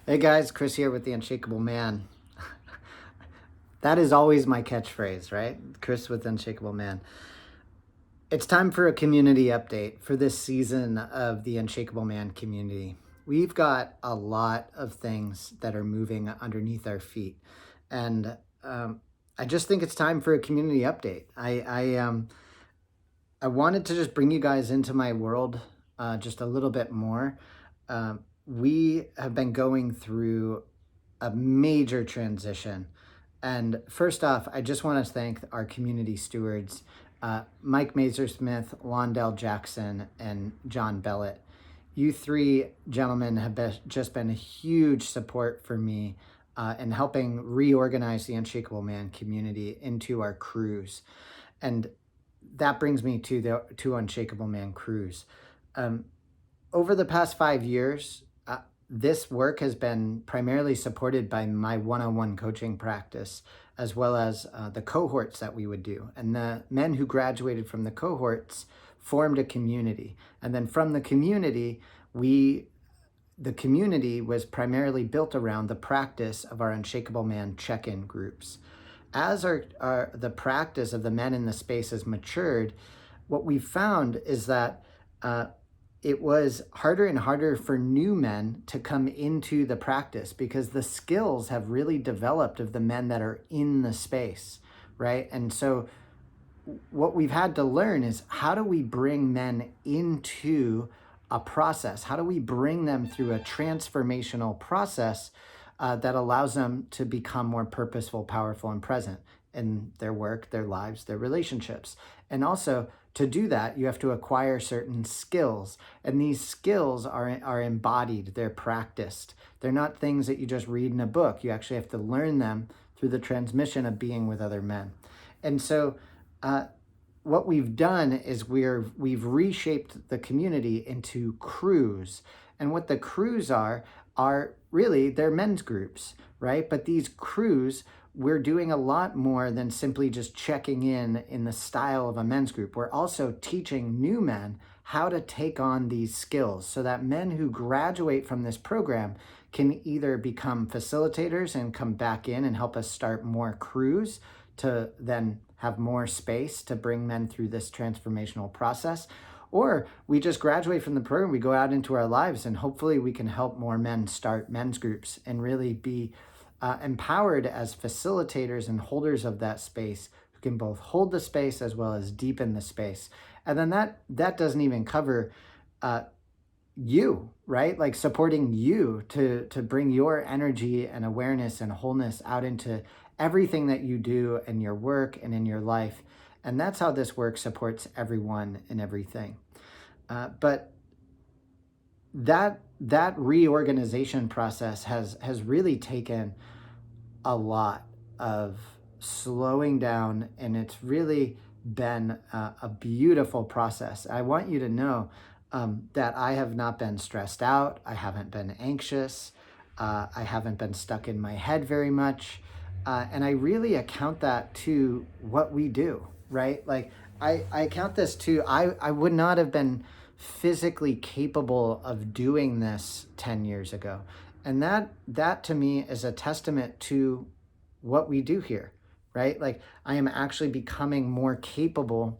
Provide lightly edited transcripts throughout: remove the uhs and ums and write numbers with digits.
Hey guys, Chris here with the Unshakable Man. That is always my catchphrase, right? Chris with Unshakable Man. It's time for a community update for this season of the Unshakable Man community. We've got a lot of things that are moving underneath our feet, and I just think it's time for a community update. I wanted to just bring you guys into my world just a little bit more. We have been going through a major transition. And first off, I just want to thank our community stewards, Mike Mazersmith, Londell Jackson, and John Bellett. You three gentlemen have just been a huge support for me in helping reorganize the Unshakable Man community into our crews. And that brings me to the Unshakable Man crews. Um, Over the past 5 years, this work has been primarily supported by my one-on-one coaching practice, as well as the cohorts that we would do. And the men who graduated from the cohorts formed a community. And then from the community, the community was primarily built around the practice of our Unshakable Man check-in groups. As the practice of the men in the space has matured, what we found is that it was harder and harder for new men to come into the practice because the skills have really developed of the men that are in the space, right? And so what we've had to learn is, how do we bring men into a process? How do we bring them through a transformational process that allows them to become more purposeful, powerful, and present in their work, their lives, their relationships? And also, to do that, you have to acquire certain skills. And these skills are embodied, they're practiced. They're not things that you just read in a book. You actually have to learn them through the transmission of being with other men. And so what we've done is we've reshaped the community into crews. And what the crews are really, they're men's groups, right? But these crews, we're doing a lot more than simply just checking in the style of a men's group. We're also teaching new men how to take on these skills so that men who graduate from this program can either become facilitators and come back in and help us start more crews to then have more space to bring men through this transformational process. Or we just graduate from the program, we go out into our lives, and hopefully we can help more men start men's groups and really be empowered as facilitators and holders of that space, who can both hold the space as well as deepen the space. And then that doesn't even cover you, right? Like supporting you to bring your energy and awareness and wholeness out into everything that you do in your work and in your life. And that's how this work supports everyone and everything. But that reorganization process has really taken a lot of slowing down, and it's really been a beautiful process. I want you to know that I have not been stressed out. I haven't been anxious. I haven't been stuck in my head very much. And I really account that to what we do, right? Like I account this to, I would not have been physically capable of doing this 10 years ago. And that to me is a testament to what we do here, right? Like I am actually becoming more capable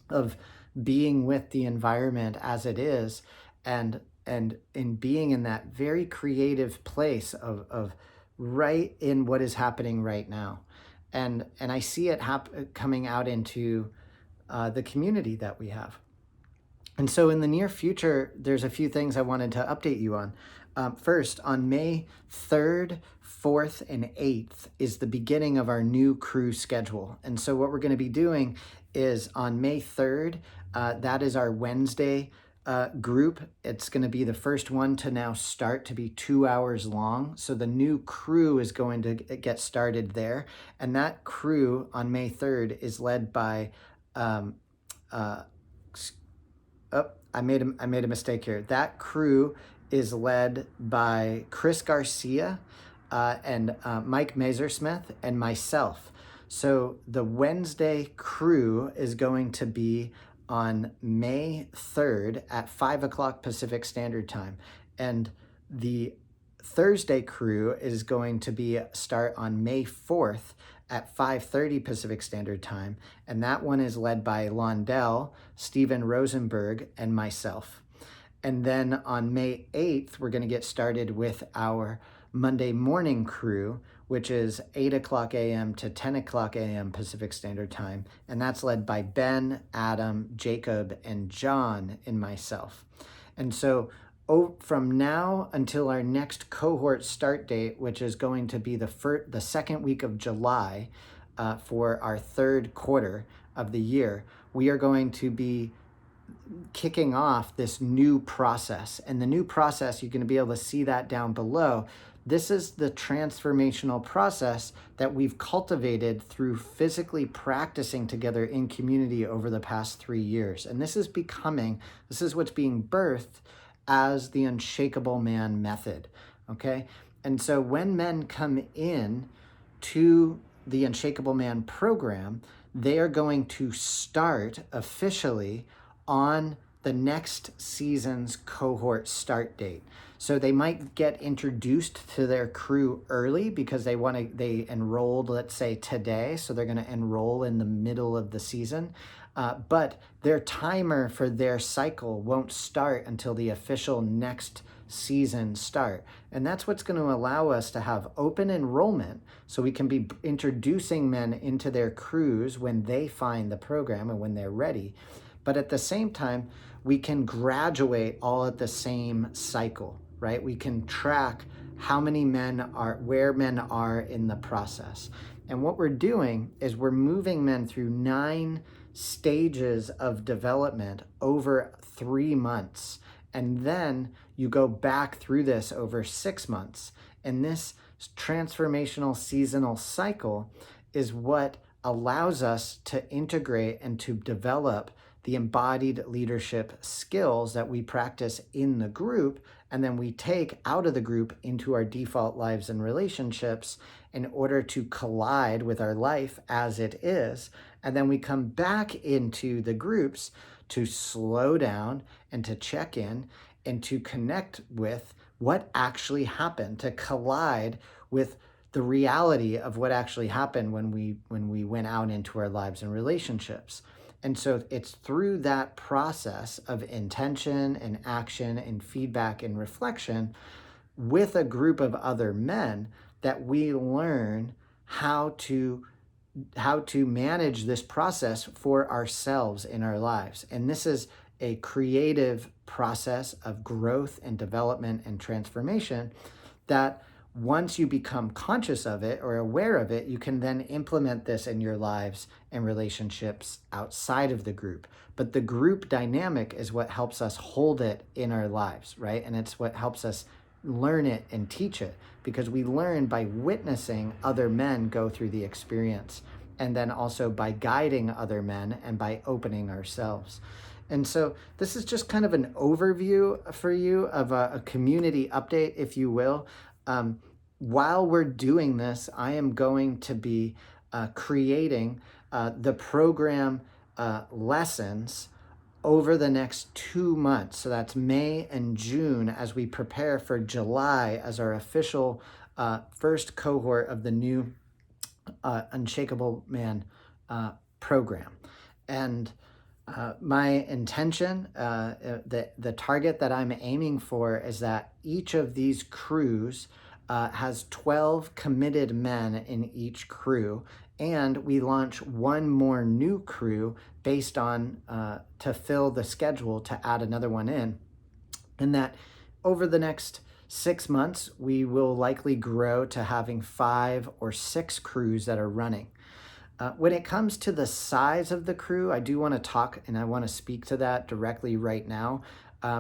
of being with the environment as it is, and in being in that very creative place of right in what is happening right now. And I see it coming out into the community that we have. And so in the near future, there's a few things I wanted to update you on. First, on May 3rd, 4th, and 8th is the beginning of our new crew schedule. And so what we're going to be doing is on May 3rd, that is our Wednesday group. It's going to be the first one to now start to be 2 hours long. So the new crew is going to get started there. And that crew on May 3rd is led by I made a mistake here. That crew is led by Chris Garcia and Mike Mazersmith and myself. So the Wednesday crew is going to be on May 3rd at 5 o'clock Pacific Standard Time. And the Thursday crew is going to be start on May 4th at 5:30 Pacific Standard Time, and that one is led by Londell, Steven Rosenberg, and myself. And then on May 8th, we're going to get started with our Monday morning crew, which is 8 o'clock a.m. to 10 o'clock a.m. Pacific Standard Time. And that's led by Ben, Adam, Jacob, and John, and myself. And so from now until our next cohort start date, which is going to be the second week of July for our third quarter of the year, we are going to be kicking off this new process. And the new process, you're going to be able to see that down below. This is the transformational process that we've cultivated through physically practicing together in community over the past 3 years. And this is what's being birthed as the Unshakable Man method, okay? And so when men come in to the Unshakable Man program, they are going to start officially on the next season's cohort start date. So they might get introduced to their crew early because they enrolled, let's say today, so they're going to enroll in the middle of the season. But their timer for their cycle won't start until the official next season start. And that's what's going to allow us to have open enrollment so we can be introducing men into their crews when they find the program and when they're ready. But at the same time, we can graduate all at the same cycle, right? We can track where men are in the process. And what we're doing is we're moving men through 9 stages of development over 3 months. And then you go back through this over 6 months. And this transformational seasonal cycle is what allows us to integrate and to develop the embodied leadership skills that we practice in the group, and then we take out of the group into our default lives and relationships in order to collide with our life as it is. And then we come back into the groups to slow down and to check in and to connect with what actually happened, to collide with the reality of what actually happened when we went out into our lives and relationships. And so it's through that process of intention and action and feedback and reflection with a group of other men that we learn how to manage this process for ourselves in our lives. And this is a creative process of growth and development and transformation that once you become conscious of it or aware of it, you can then implement this in your lives and relationships outside of the group. But the group dynamic is what helps us hold it in our lives, right? And it's what helps us learn it and teach it, because we learn by witnessing other men go through the experience, and then also by guiding other men and by opening ourselves. And so this is just kind of an overview for you of a community update, if you will. While we're doing this, I am going to be creating the program lessons over the next 2 months. So that's May and June as we prepare for July as our official first cohort of the new Unshakable Man program. And my intention, the target that I'm aiming for is that each of these crews has 12 committed men in each crew, and we launch one more new crew based on to fill the schedule to add another one in. And that over the next 6 months, we will likely grow to having 5 or 6 crews that are running. When it comes to the size of the crew, I do want to talk and I want to speak to that directly right now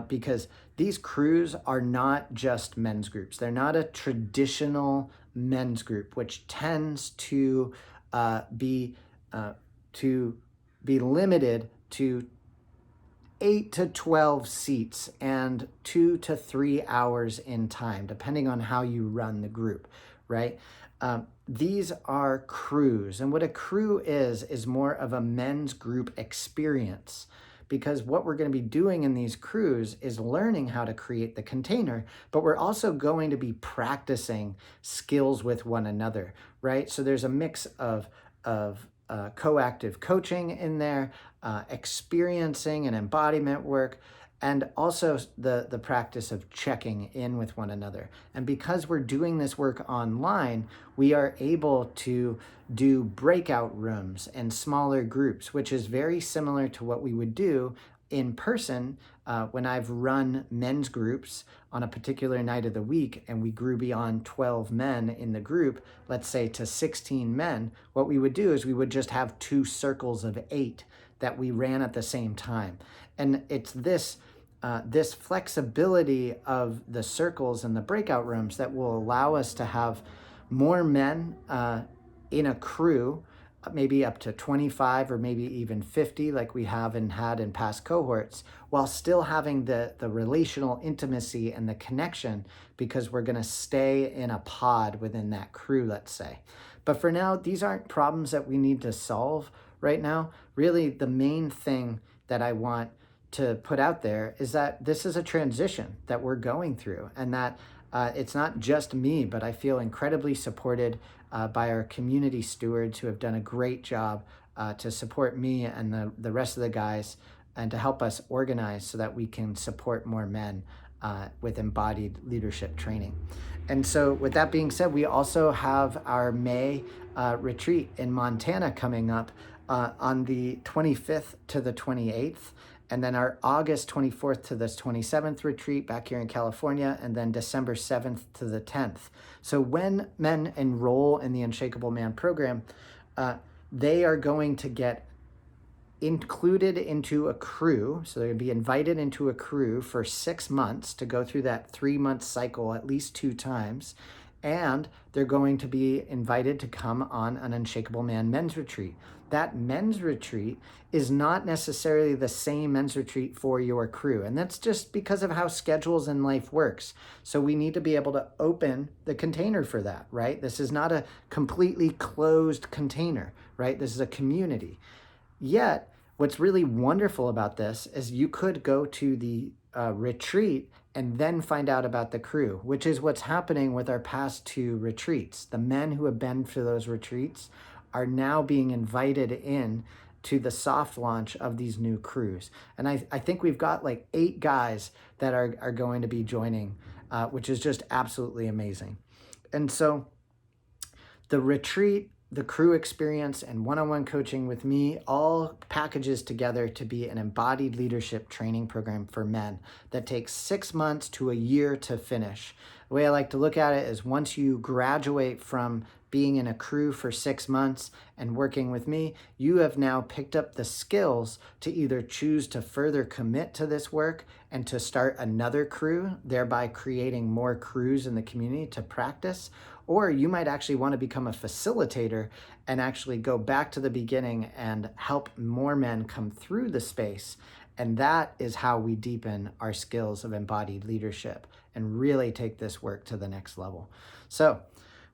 because these crews are not just men's groups. They're not a traditional men's group, which tends to be limited to 8 to 12 seats and 2 to 3 hours in time, depending on how you run the group, right? These are crews. And what a crew is more of a men's group experience, because what we're going to be doing in these crews is learning how to create the container, but we're also going to be practicing skills with one another, right? So there's a mix of coactive coaching in there, experiencing and embodiment work, and also the practice of checking in with one another. And because we're doing this work online, we are able to do breakout rooms and smaller groups, which is very similar to what we would do in person when I've run men's groups on a particular night of the week and we grew beyond 12 men in the group, let's say to 16 men. What we would do is we would just have 2 circles of 8 that we ran at the same time. And it's this flexibility of the circles and the breakout rooms that will allow us to have more men in a crew, maybe up to 25 or maybe even 50 like we have and had in past cohorts, while still having the relational intimacy and the connection, because we're going to stay in a pod within that crew, let's say. But for now, these aren't problems that we need to solve right now. Really, the main thing that I want to put out there is that this is a transition that we're going through, and that it's not just me, but I feel incredibly supported by our community stewards who have done a great job to support me and the rest of the guys, and to help us organize so that we can support more men with embodied leadership training. And so with that being said, we also have our May retreat in Montana coming up on the 25th to the 28th. And then our August 24th to the 27th retreat back here in California, and then December 7th to the 10th. So when men enroll in the Unshakable Man program, they are going to get included into a crew. So they're going to be invited into a crew for 6 months to go through that 3-month cycle at least 2 times. And they're going to be invited to come on an Unshakable Man men's retreat. That men's retreat is not necessarily the same men's retreat for your crew. And that's just because of how schedules in life works. So we need to be able to open the container for that, right? This is not a completely closed container, right? This is a community. Yet, what's really wonderful about this is you could go to the retreat and then find out about the crew, which is what's happening with our past 2 retreats. The men who have been for those retreats are now being invited in to the soft launch of these new crews. And I think we've got like 8 guys that are going to be joining, which is just absolutely amazing. And so the retreat, the crew experience, and one-on-one coaching with me all packages together to be an embodied leadership training program for men that takes 6 months to a year to finish. The way I like to look at it is, once you graduate from being in a crew for 6 months and working with me, you have now picked up the skills to either choose to further commit to this work and to start another crew, thereby creating more crews in the community to practice, or you might actually want to become a facilitator and actually go back to the beginning and help more men come through the space. And that is how we deepen our skills of embodied leadership and really take this work to the next level. So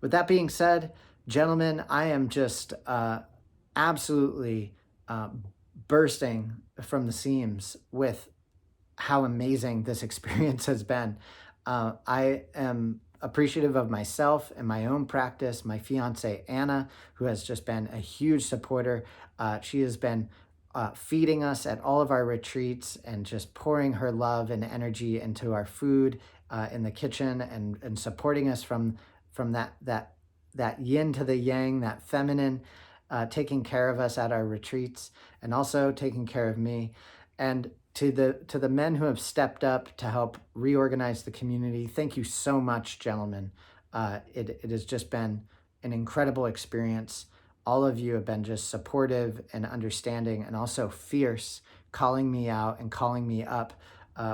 with that being said, gentlemen, I am just absolutely bursting from the seams with how amazing this experience has been. I am appreciative of myself and my own practice, my fiance, Anna, who has just been a huge supporter. She has been feeding us at all of our retreats and just pouring her love and energy into our food in the kitchen, and supporting us from that yin to the yang, that feminine, taking care of us at our retreats, and also taking care of me. And to the men who have stepped up to help reorganize the community, thank you so much, gentlemen. It has just been an incredible experience. All of you have been just supportive and understanding, and also fierce, calling me out and calling me up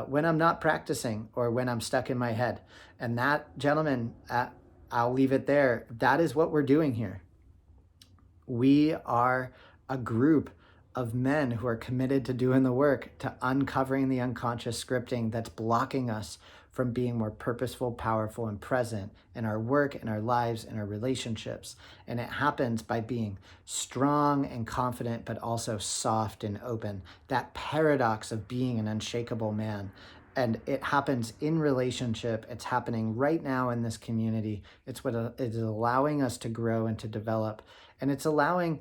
when I'm not practicing or when I'm stuck in my head. And that, gentlemen, I'll leave it there. That is what we're doing here. We are a group of men who are committed to doing the work, to uncovering the unconscious scripting that's blocking us from being more purposeful, powerful, and present in our work, in our lives, in our relationships. And it happens by being strong and confident, but also soft and open. That paradox of being an unshakable man. And it happens in relationship. It's happening right now in this community. It's what it is allowing us to grow and to develop. And it's allowing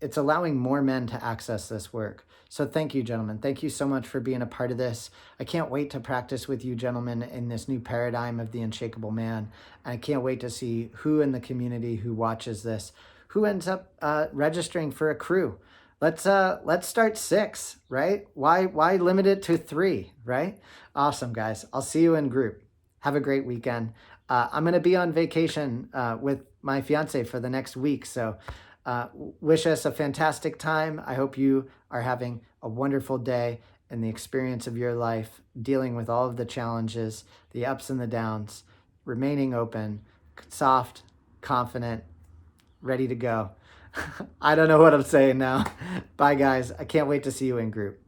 it's allowing more men to access this work. So thank you, gentlemen. Thank you so much for being a part of this. I can't wait to practice with you, gentlemen, in this new paradigm of the unshakable man. And I can't wait to see who in the community who watches this, who ends up registering for a crew. Let's start 6, right? Why limit it to 3, right? Awesome, guys. I'll see you in group. Have a great weekend. I'm going to be on vacation with my fiance for the next week, so wish us a fantastic time. I hope you are having a wonderful day in the experience of your life, dealing with all of the challenges, the ups and the downs, remaining open, soft, confident, ready to go. I don't know what I'm saying now. Bye, guys. I can't wait to see you in group.